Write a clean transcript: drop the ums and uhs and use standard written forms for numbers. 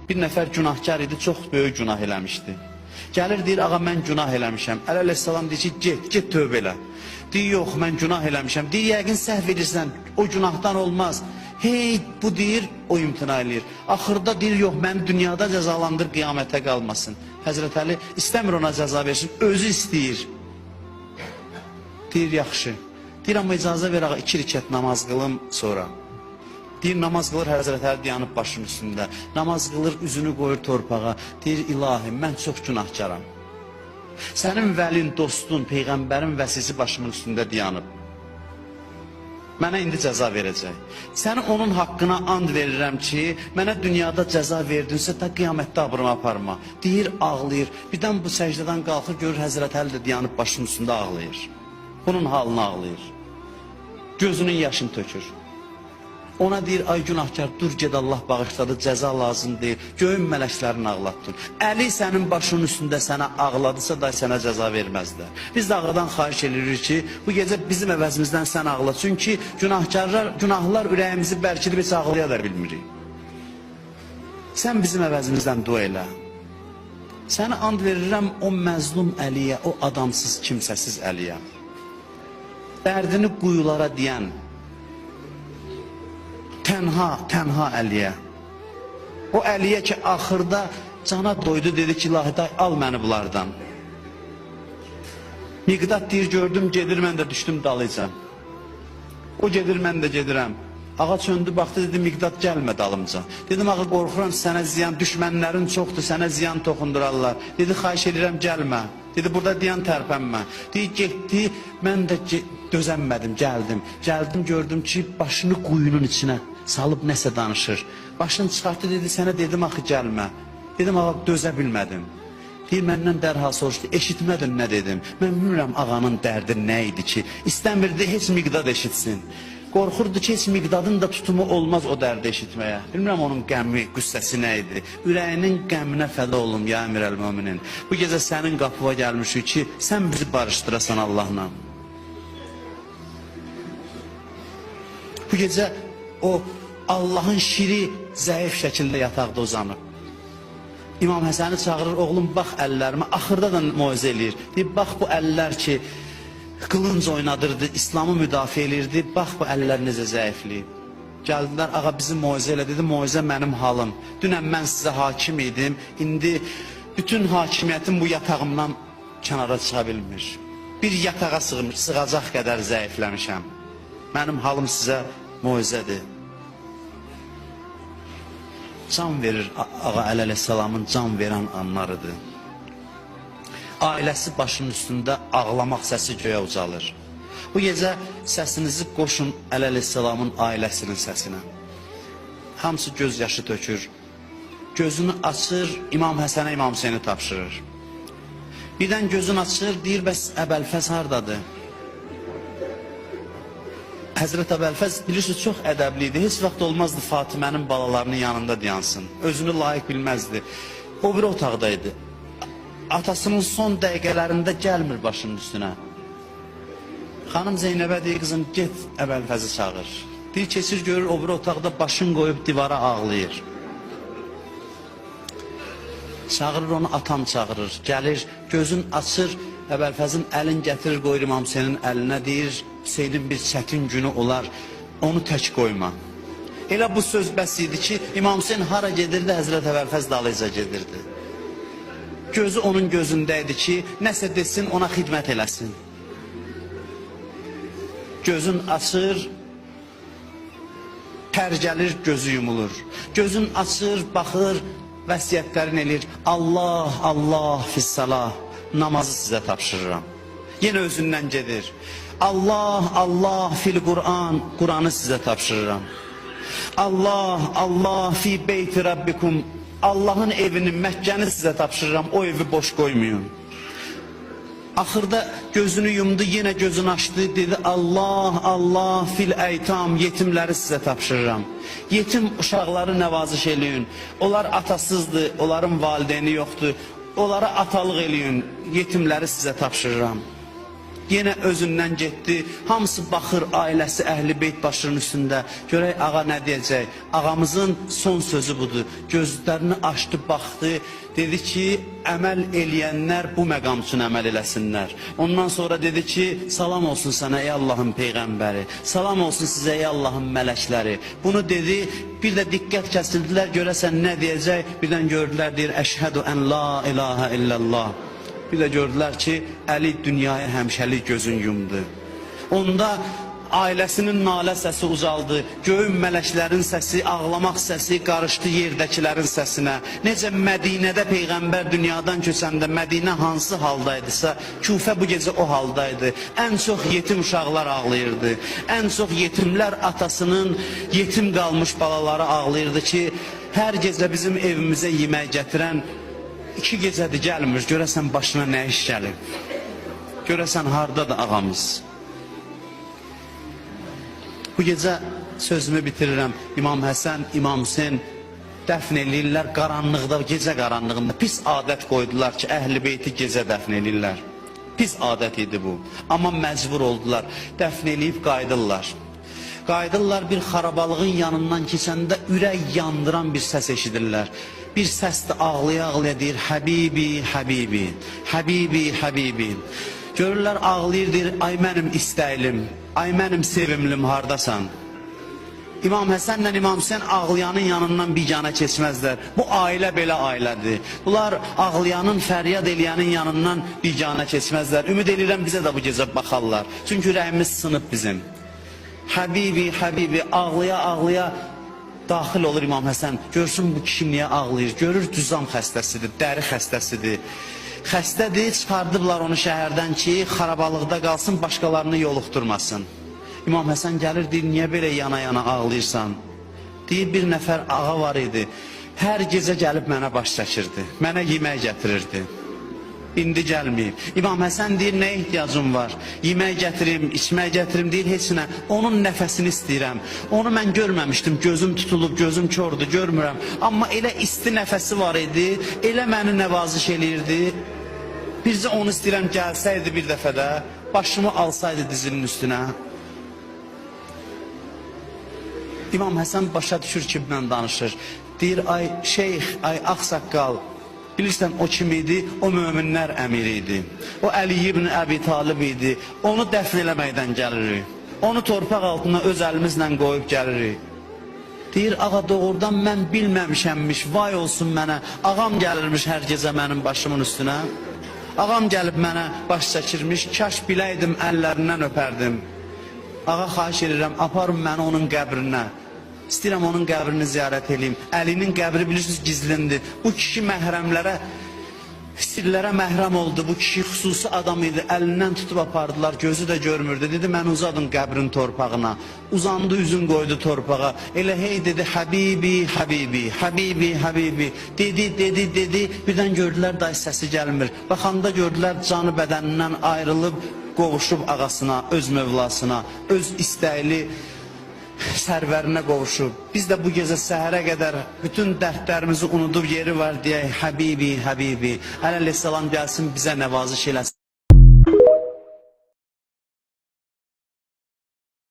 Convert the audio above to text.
Bir nəfər günahkar idi, çox böyük günah eləmişdi. Gəlir deyir, ağa mən günah eləmişəm. Əleyhissalam deyir ki, get tövbə elə. Deyir, yox mən günah eləmişəm. Deyir, yəqin səhv edirsən, o günahdan olmaz. Hey, bu deyir, o imtina eləyir. Axırda deyir, yox məni dünyada cəzalandır, qiyamətə qalmasın. Həzrət Əli istəmir ona cəza versin, özü istəyir. Deyir, yaxşı. Deyir, amma icazə ver ağa, 2 rükət namaz qılım sonra. Deyir, namaz qılır, Həzrət Əli dayanıb başının üstündə. Namaz qılır, üzünü qoyur torpağa. Deyir, ilahi, mən çox günahkaram. Sənin vəlin, dostun, peyğəmbərin vəsisi başımın üstündə dayanıb. Mənə indi cəza verəcək. Səni onun haqqına and verirəm ki, mənə dünyada cəza verdinsə, da qiyamətdə abrımı aparma. Deyir, ağlayır. Birdən bu səcdədən qalxır, görür Həzrət Əli də dayanıb başının üstündə ağlayır. Bunun halını ağlayır. Gözünün yaşını tökür. Ona deyir, ay günahkar, dur ged Allah bağışladı, cəza lazım deyil. Göyün mələklərini ağlatdın. Əli sənin başının üstündə sənə ağladısa da sənə cəza verməzlər. Biz də ağadan xahiş edirik ki, bu gecə bizim əvəzimizdən sən ağla. Çünki günahlar ürəyimizi bərkidib heç ağlaya da bilmirik. Sən bizim əvəzimizdən dua elə. Səni and verirəm o məzlum Əliyə, o adamsız, kimsəsiz Əliyə. Dərdini quyulara deyən, tənha Əliyə. O Əliyə ki, axırda cana doydu, dedi ki, ilahi day, al məni bunlardan. Miqdad deyir, gördüm, gedir, mən də düşdüm dalıcan. O gedir, mən də gedirəm. Ağa çöndü, baxdı, dedi, Miqdad gəlmə dalımca. Dedim, ağa qorxuram, sənə ziyan, düşmənlərin çoxdur, sənə ziyan toxundurarlar. Dedi, xahiş edirəm, gəlmə. Dedi, burada diyan tərpənmə. Deyir, getdi, mən də dözənmədim, gəldim, gördüm ki, başını quyunun içinə salıb nəsə danışır. Başını çıxartdı, dedi, sənə dedim, axı gəlmə. Dedim, ağa, dözə bilmədim. Deyir, məndən dərhal soruşdu, eşitmədin nə dedim. Mən bilmirəm ağanın dərdi nə idi ki, istəmirdi, heç Miqdad eşitsin. Qorxurdu ki, heç Miqdadın da tutumu olmaz o dərdi eşitməyə. Bilmirəm onun qəmi, qüssəsi nə idi. Ürəyinin qəminə fəda olum, ya Əmir əl-Müminin. Bu gecə sənin qapıva gəlmişik ki, sən bizi barışdırasan Allahla. Bu gecə o Allahın şiri zəif şəkildə yataqda uzanıb. İmam Həsəni çağırır, oğlum bax əllərimə, axırda da muizə eləyir. Deyir, bax bu əllər ki, qılınc oynadırdı, İslamı müdafiə edirdi, bax bu əllər necə zəifliyib. Gəldilər, ağa bizi muizə elə, dedi, muizə mənim halım. Dünən mən sizə hakim idim, indi bütün hakimiyyətim bu yatağımdan kənara çıxa bilmir. Bir yatağa sığacaq qədər zəifləmişəm. Mənim halım sizə muizədir. Can verir, ağa əleyhissalamın can verən anlarıdır. Ailəsi başının üstündə ağlamaq səsi göyə ucalır. Bu gecə səsinizi qoşun əleyhissalamın ailəsinin səsinə. Hamısı göz yaşı tökür. Gözünü açır, İmam Həsənə, İmam Hüseyni tapşırır. Birdən gözünü açır, deyir, bəs Əbəlfəz hardadır? Həzrət Əbəlfəz bilirsiniz çox ədəbli idi. Heç vaxt olmazdı Fatimənin balalarının yanında dayansın. Özünü layiq bilməzdi. O bir otaqdaydı. Atasının son dəqiqələrində gəlmir başının üstünə. Xanım Zeynəbə deyir, qızım get Əbəlfəzi çağır. Deyir, keçir görür o bir otaqda başını qoyub divara ağlayır. Çağırır onu, atam çağırır. Gəlir, gözün açır, Əbəlfəzin əlin gətirir, qoyur İmam Hüseynin əlinə, deyir, Hüseynin bir çətin günü olar, onu tək qoyma. Elə bu söz bəs idi ki, İmam Hüseyin hara gedirdi, Həzrət Əbəlfəz dalıca gedirdi. Gözü onun gözündəydi ki, nəsə desin, ona xidmət eləsin. Gözün açır, tər gəlir, gözü yumulur. Gözün açır, baxır, vəsiyyətlərin eləyir. Allah, Allah fissalah, namazı sizə tapşırıram. Yenə özündən gedir. Allah, Allah fil Qur'an, Qur'anı sizə tapşırıram. Allah, Allah fi beyti Rabbikum, Allahın evini, Məkkəni sizə tapşırıram, o evi boş qoymayın. Axırda gözünü yumdu, yenə gözünü açdı, dedi Allah, Allah fil əytam, yetimləri sizə tapşırıram. Yetim uşaqları nəvaziş eləyin, onlar atasızdır, onların valideyni yoxdur, onlara atalıq eləyin, yetimləri sizə tapşırıram. Yenə özündən getdi. Hamısı baxır, ailəsi, əhli beyt başının üstündə. Görək ağa nə deyəcək? Ağamızın son sözü budur. Gözlərini açdı, baxdı. Dedi ki, əməl eləyənlər bu məqam üçün əməl eləsinlər. Ondan sonra dedi ki, salam olsun sənə ey Allahın Peyğəmbəri. Salam olsun sizə ey Allahın mələkləri. Bunu dedi, bir də diqqət kəsildilər. Görəsən nə deyəcək? Birdən gördülər, deyir, əşhədu ən la ilahə illallah. Bir də gördülər ki, Əli dünyaya həmişəlik gözün yumdu. Onda ailəsinin nalə səsi uzaldı, göyün mələklərin səsi, ağlamaq səsi qarışdı yerdəkilərin səsinə. Necə Mədinədə Peyğəmbər dünyadan köçəndə Mədinə hansı haldaydısa, Küfə bu gecə o haldaydı. Ən çox yetim uşaqlar ağlayırdı. Ən çox yetimlər atasının yetim qalmış balaları ağlayırdı ki, hər gecə bizim evimizə yemək gətirən 2 gecədir gəlmir, görəsən başına nə iş gəlib? Görəsən hardadır ağamız? Bu gecə sözümü bitirirəm. İmam Həsən, İmam Hüseyin dəfn eləyirlər qaranlıqda, gecə qaranlığında. Pis adət qoydular ki, əhl-i beyti gecə dəfn eləyirlər. Pis adət idi bu. Amma məcbur oldular, dəfn eləyib qayıdırlar. Qayıdırlar bir xarabalığın yanından keçəndə ürək yandıran bir səs eşidirlər. Bir səs də ağlaya-ağlaya deyir, Həbibi, Həbibi, Həbibi, Həbibi. Görürlər ağlayır, deyir, ay mənim istəylim, ay mənim sevimlim, hardasan? İmam Həsənlə İmam Hüseyin ağlayanın yanından biganə keçməzlər. Bu ailə belə ailədir. Bunlar ağlayanın, fəryad eləyənin yanından biganə keçməzlər. Ümid edirəm bizə də bu gecə baxarlar. Çünki ürəyimiz sınıb bizim. Həbibi, Həbibi, ağlaya-ağlaya daxil olur İmam Həsən. Görsün bu kişi niyə ağlayır? Görür cüzam xəstəsidir, dəri xəstəsidir. Xəstədir, çıxardıblar onu şəhərdən ki, xarabalıqda qalsın, başqalarını yoluxturmasın. İmam Həsən gəlir, deyir, niyə belə yana-yana ağlayırsan? Deyir, bir nəfər ağa var idi. Hər gecə gəlib mənə baş çəkirdi, mənə yemək gətirirdi. İndi gəlməyib. İmam Həsən deyir, nə ehtiyacım var? Yemək gətirim, içmək gətirim, deyir, heç nə. Onun nəfəsini istəyirəm. Onu mən görməmişdim, gözüm tutulub, gözüm kördur, görmürəm. Amma elə isti nəfəsi var idi, elə məni nəvaziş eləyirdi. Bircə onu istəyirəm, gəlsəydi bir dəfə də, başımı alsaydı dizinin üstünə. İmam Həsən başa düşür ki, mən danışır. Deyir, ay şeyx, ay ağsaqqal, bilirsən o kim idi? O möminlər əmiri idi. O Əli ibn Əbi Talib idi. Onu dəfn eləməkdən gəlirik. Onu torpaq altına öz əlimizlə qoyub gəlirik. Deyir, ağa doğrudan mən bilməmişəmmiş, vay olsun mənə. Ağam gəlirmiş hər gecə mənim başımın üstünə. Ağam gəlib mənə baş çəkirmiş, kaş biləydim əllərindən öpərdim. Ağa xahiş edirəm, aparın məni onun qəbrinə. İstəyirəm onun qəbrini ziyarət edeyim. Əlinin qəbri bilirsiniz gizlindir. Bu kişi məhrəmlərə, sirlərə məhrəm oldu. Bu kişi xüsusi adam idi. Əlindən tutub apardılar, gözü də görmürdü. Dedi, mən uzadın qəbrin torpağına. Uzandı, üzün qoydu torpağa. Elə hey dedi, Həbibi, Həbibi, Həbibi, Həbibi. Dedi. Birdən gördülər, day səsi gəlmir. Baxanda gördülər, canı bədənindən ayrılıb, qovuşub ağasına, öz mövlasına, öz istəkli sərvərinə qovuşub. Biz də bu gecə səhərə qədər bütün dərdlərimizi unudub yeri var deyək, Həbibi, Həbibi. Əleyhissalam gəlsin bizə nəvaziş eləsin.